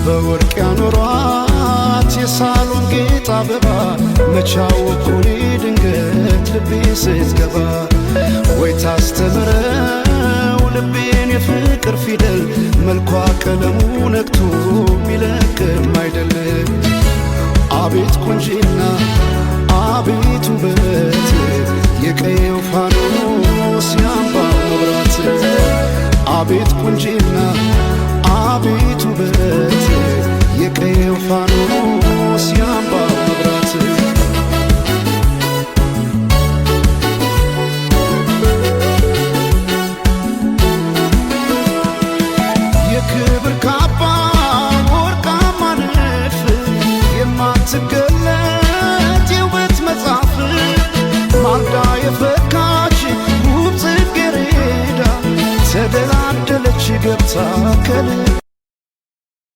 በወርቅ ያኖሯት የሳሎን ጌጥ አበባ መቻወኩኔ ድንገት ልቤ ስትገባ ወይ ታስተምረው ልቤን የፍቅር ፊደል መልኳ ቀለሙ ነክቶ ሚለቅም አይደል አቤት ቁንጂና አቤት ውበት የቀየው ፋኖስ ያምባው መብራት አቤት ቁንጂና አቤት ውበት